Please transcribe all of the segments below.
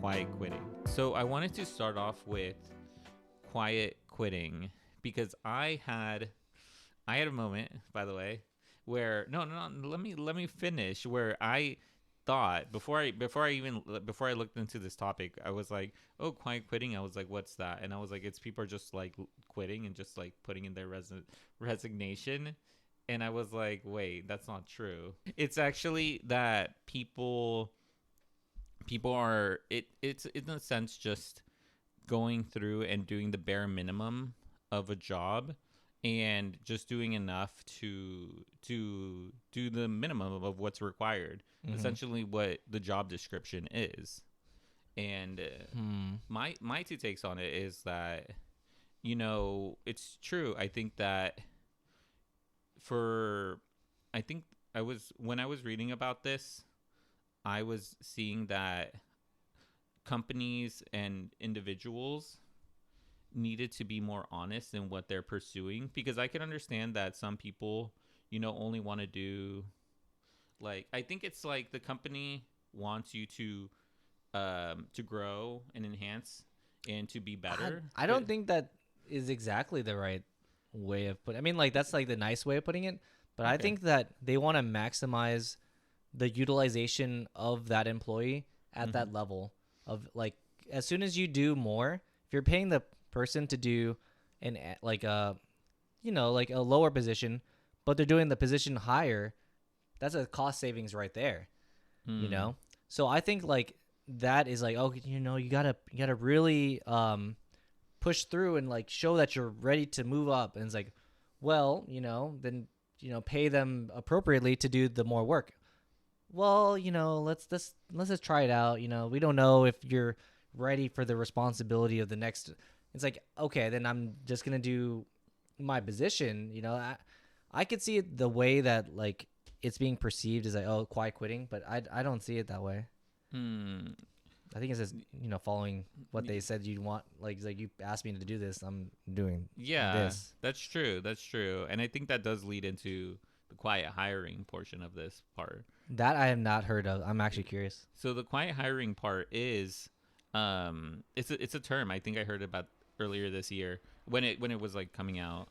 quiet quitting. So I wanted to start off with quiet quitting because I had a moment, by the way, where no, let me finish. Where I thought before I looked into this topic, I was like, oh, quiet quitting. I was like, what's that? And I was like, it's people are just like quitting and just like putting in their resignation. And I was like, wait, that's not true. It's actually that people are it's in a sense just going through and doing the bare minimum of a job and just doing enough to do the minimum of what's required, essentially what the job description is. And my two takes on it is that, it's true. I think that for I think I was when I was reading about this, I was seeing that companies and individuals needed to be more honest in what they're pursuing, because I can understand that some people, only want to do, like, I think it's like the company wants you to grow and enhance and to be better. I don't think that is exactly the right way of putting. I mean, like, that's like the nice way of putting it, but I think that they want to maximize the utilization of that employee at that level of, like, as soon as you do more, if you're paying the person to do like a like a lower position, but they're doing the position higher, that's a cost savings right there. So I think, like, that is like, oh, you gotta really push through and, like, show that you're ready to move up. And it's like, well, then pay them appropriately to do the more work. Well, let's just try it out. We don't know if you're ready for the responsibility of the next. It's like, okay, then I'm just gonna do my position. I could see it the way that, like, it's being perceived as like, oh, quiet quitting, but I don't see it that way. I think it's just following what they said you want. Like, it's like, you asked me to do this, I'm doing this. That's true, and I think that does lead into the quiet hiring portion of this part. That I have not heard of. I'm actually curious. So the quiet hiring part is, it's a term I think I heard about earlier this year when it was, like, coming out,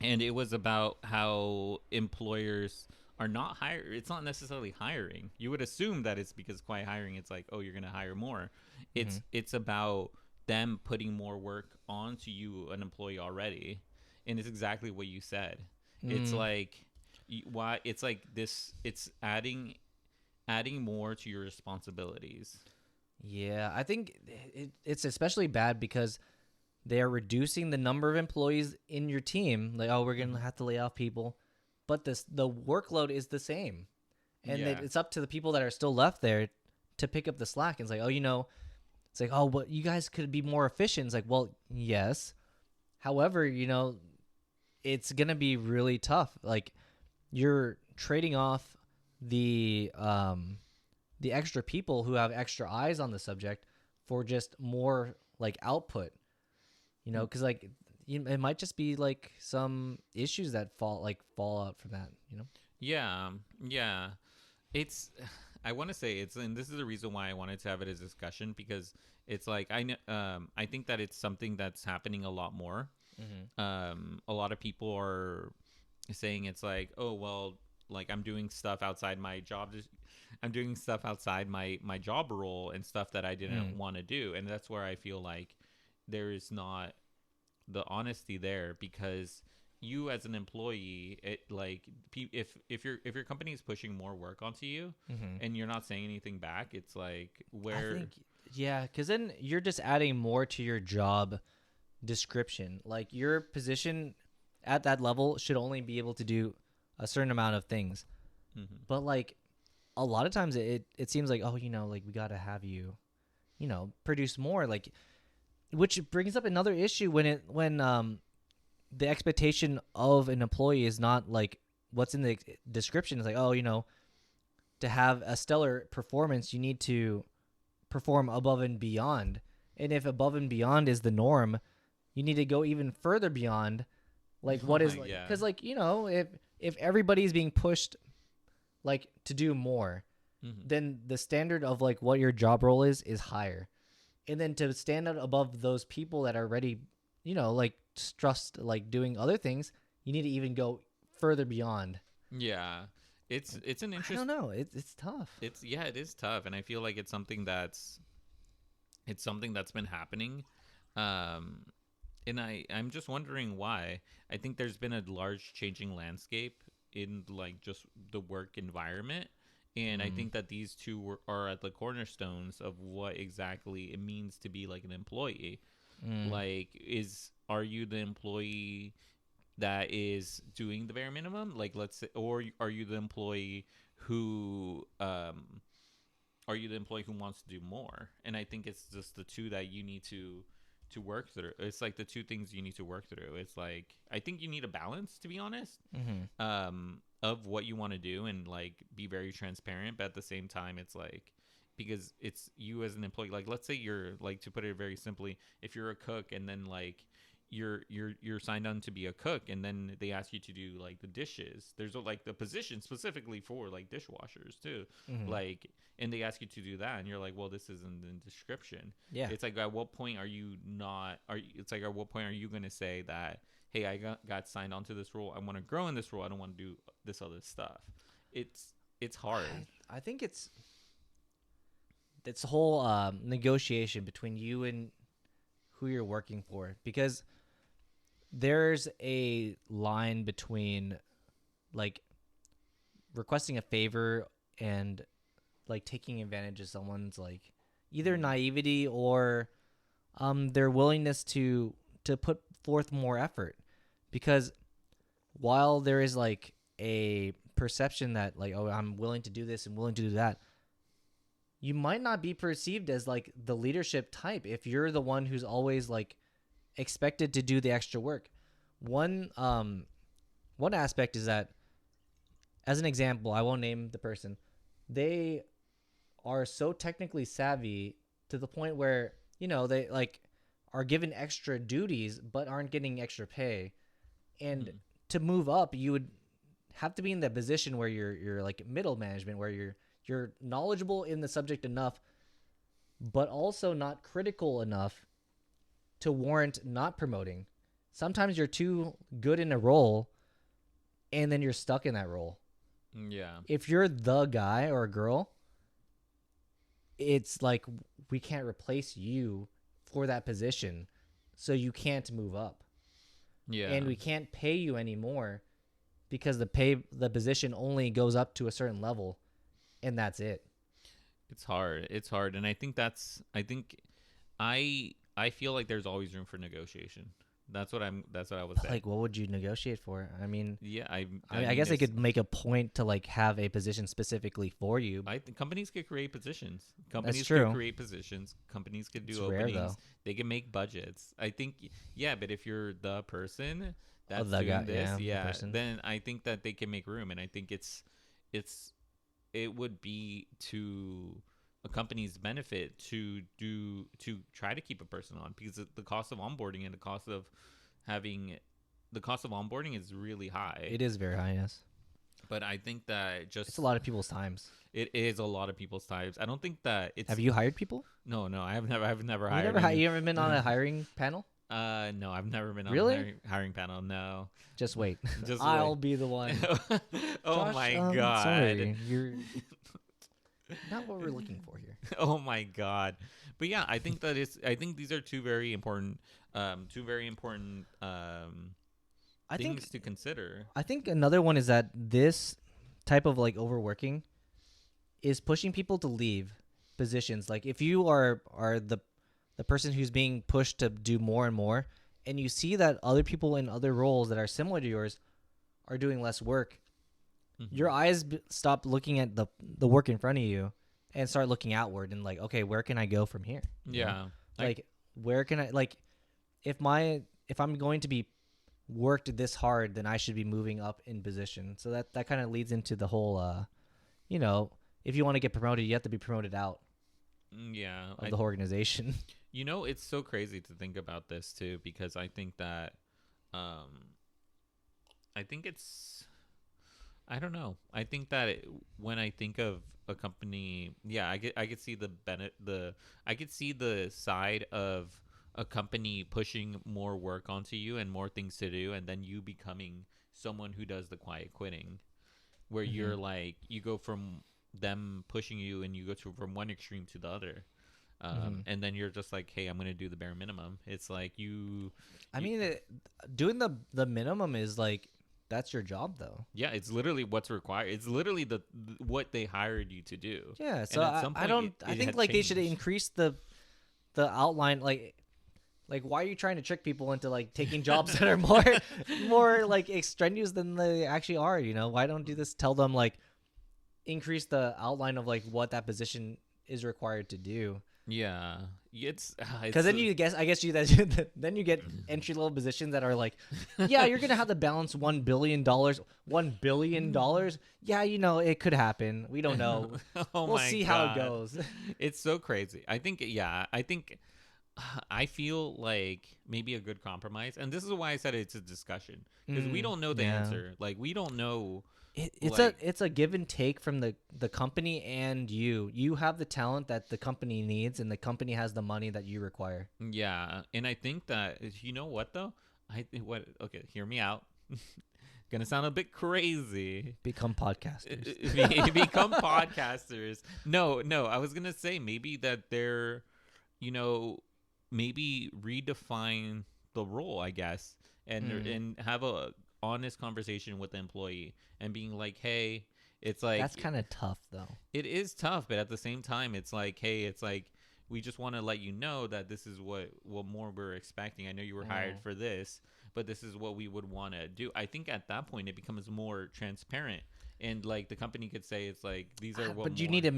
and it was about how employers are not it's not necessarily hiring. You would assume that it's because quiet hiring, it's like, oh, you're gonna hire more. It's about them putting more work onto you, an employee, already, and it's exactly what you said. It's like, why it's like this, it's adding more to your responsibilities. Yeah, I think it's especially bad because they are reducing the number of employees in your team. Like, oh, we're going to have to lay off people. But the workload is the same. And it's up to the people that are still left there to pick up the slack. And it's like, oh, it's like, oh, well, you guys could be more efficient. It's like, well, yes. However, it's going to be really tough. Like, you're trading off the extra people who have extra eyes on the subject for just more, like, output, because, like, it might just be, like, some issues that fall out from that. Yeah. It's I want to say and this is the reason why I wanted to have it as a discussion, because it's like, I think that it's something that's happening a lot more. A lot of people are saying, it's like, oh, well, like, I'm doing stuff outside my job. I'm doing stuff outside my job role and stuff that I didn't want to do. And that's where I feel like there is not the honesty there, because you as an employee, if your company is pushing more work onto you and you're not saying anything back, it's like, where? I think, yeah, because then you're just adding more to your job description. Like, your position at that level should only be able to do a certain amount of things. But, like, a lot of times it seems like, oh, like, we got to have you, produce more, like, which brings up another issue when the expectation of an employee is not, like, what's in the description. It's like, oh, to have a stellar performance, you need to perform above and beyond. And if above and beyond is the norm, you need to go even further beyond, like, what is, because, like, if everybody's being pushed, like, to do more, Mm-hmm. then the standard of like what your job role is higher. And then to stand out above those people that are already, like trust like doing other things, you need to even go further beyond. Yeah, it's an I don't interest. know. It's tough. It's yeah, it is tough, and I feel like it's something that's been happening. Um, and I'm just wondering why. I think there's been a large changing landscape in like just the work environment, and I Mm, think that these two are at the cornerstones of what exactly it means to be like an employee. mm. Like, is are you the employee that is doing the bare minimum? Like, let's say, or are you the employee who wants to do more? And I think it's just the two that you need to work through. It's like the two things you need to work through. It's like I think you need a balance, to be honest, Mm-hmm. of what you want to do and like be very transparent, but at the same time it's like because it's you as an employee. Like, let's say you're like, to put it very simply, if you're a cook and then like you're signed on to be a cook and then they ask you to do like the dishes. There's like the position specifically for like dishwashers too. Mm-hmm. Like, and they ask you to do that and you're like, well, this isn't in the description. Yeah. It's like, at what point are you not are you, it's like, at what point are you going to say that, hey, I got signed onto this role, I want to grow in this role, I don't want to do this other stuff. It's hard. I think it's a whole negotiation between you and who you're working for, because there's a line between like requesting a favor and like taking advantage of someone's like either Mm. naivety or their willingness to put forth more effort. Because while there is like a perception that like, oh, I'm willing to do this and willing to do that, you might not be perceived as like the leadership type if you're the one who's always like expected to do the extra work. One aspect is that, as an example, I won't name the person. They are so technically savvy to the point where, they like are given extra duties but aren't getting extra pay. And Mm. to move up, you would have to be in that position where you're like middle management, where you're knowledgeable in the subject enough but also not critical enough to warrant not promoting. Sometimes you're too good in a role and then you're stuck in that role. Yeah. If you're the guy or a girl, it's like we can't replace you for that position, so you can't move up. Yeah. And we can't pay you anymore because the position only goes up to a certain level and that's it. It's hard. It's hard, and I think I feel like there's always room for negotiation. That's what I would say. Like, what would you negotiate for? I mean, Yeah, I, I mean, I mean, guess they there's could make a point to like have a position specifically for you. I think companies could create positions. That's Companies could true. create positions. Companies could It's do rare openings. though. They can make budgets. I think, yeah, but if you're the person Oh, that's the guy, doing this, yeah, the yeah, person. then I think that they can make room, and I think it's it would be to a company's benefit to try to keep a person on, because the cost of onboarding and having the cost of onboarding is really high. It is very high. Yes, But I think that it's a just lot of people's times. it is a lot of people's times. I don't think that Have it's you hired people? no, I've never You hired never any. you ever been on a hiring panel? No, I've never been on a Really? hiring panel. No. Just wait. Just I'll wait. be the one. Oh Josh, my god. sorry, you're not what we're looking for here. Oh my god. But yeah, I think these are two very important I think things to consider. I think another one is that this type of like overworking is pushing people to leave positions. Like if you are the person who's being pushed to do more and more, and you see that other people in other roles that are similar to yours are doing less work, your eyes stop looking at the work in front of you and start looking outward and like, okay, where can I go from here? You know? Yeah. Like where can I like if I'm going to be worked this hard, then I should be moving up in position. So that kind of leads into the whole if you want to get promoted, you have to be promoted out yeah. of the organization. It's so crazy to think about this too, because I think that um I think it's I don't know. I think that when I think of a company, yeah, I could see the I could see the side of a company pushing more work onto you and more things to do, and then you becoming someone who does the quiet quitting, where Mm-hmm. you're like you go from them pushing you and you go to from one extreme to the other. Mm-hmm. And then you're just like, hey, I'm gonna do the bare minimum. It's like I you mean, doing the minimum is like that's your job though. yeah, it's literally what's required. It's literally what they hired you to do. Yeah, so And at some I point, don't I it think had like they should changed. increase the outline like why are you trying to trick people into like taking jobs that are more like extraneous than they actually are, you know? Why don't do this tell them like increase the outline of like what that position is required to do? Yeah, it's Because it's then you guess, I guess you then you get entry level positions that are like, yeah, you're gonna have to balance $1 billion, $1 billion. Yeah, you know it could happen. We don't know. oh We'll my see how it god, goes. it's so crazy. I think yeah, I think I feel like maybe a good compromise, and this is why I said it's a discussion because we don't know the Yeah. answer. Like we don't know It's a like it's a give and take from the company and you. You have the talent that the company needs, and the company has the money that you require. yeah, and I think that you know what though. I think what okay, hear me out. Gonna sound a bit crazy. Become podcasters. Become podcasters. No, no, I was gonna say maybe that they're, you know, maybe redefine the role, I guess, Hmm. and have a honest conversation with the employee and being like, hey, it's like That's kind of tough, though. it is tough, but at the same time, it's like, hey, it's like we just want to let you know that this is what more we're expecting. I know you were hired Mm. for this, but this is what we would want to do. I think at that point it becomes more transparent, and like the company could say, it's like these are what But more. you need to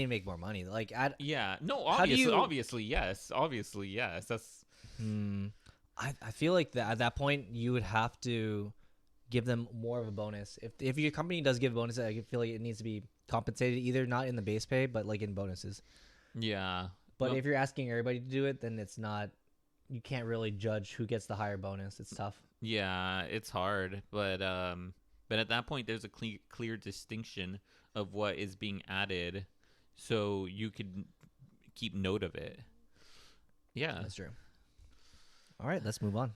make more money. Like, Yeah, no, how do you? obviously, yes. That's Hmm. I feel like that at that point you would have to give them more of a bonus. If your company does give a bonus, I feel like it needs to be compensated either not in the base pay but like in bonuses. yeah. But Well, if you're asking everybody to do it, then it's not. You can't really judge who gets the higher bonus. It's tough. yeah, it's hard, but at that point, there's a clear distinction of what is being added, so you could keep note of it. Yeah. That's true. All right, let's move on.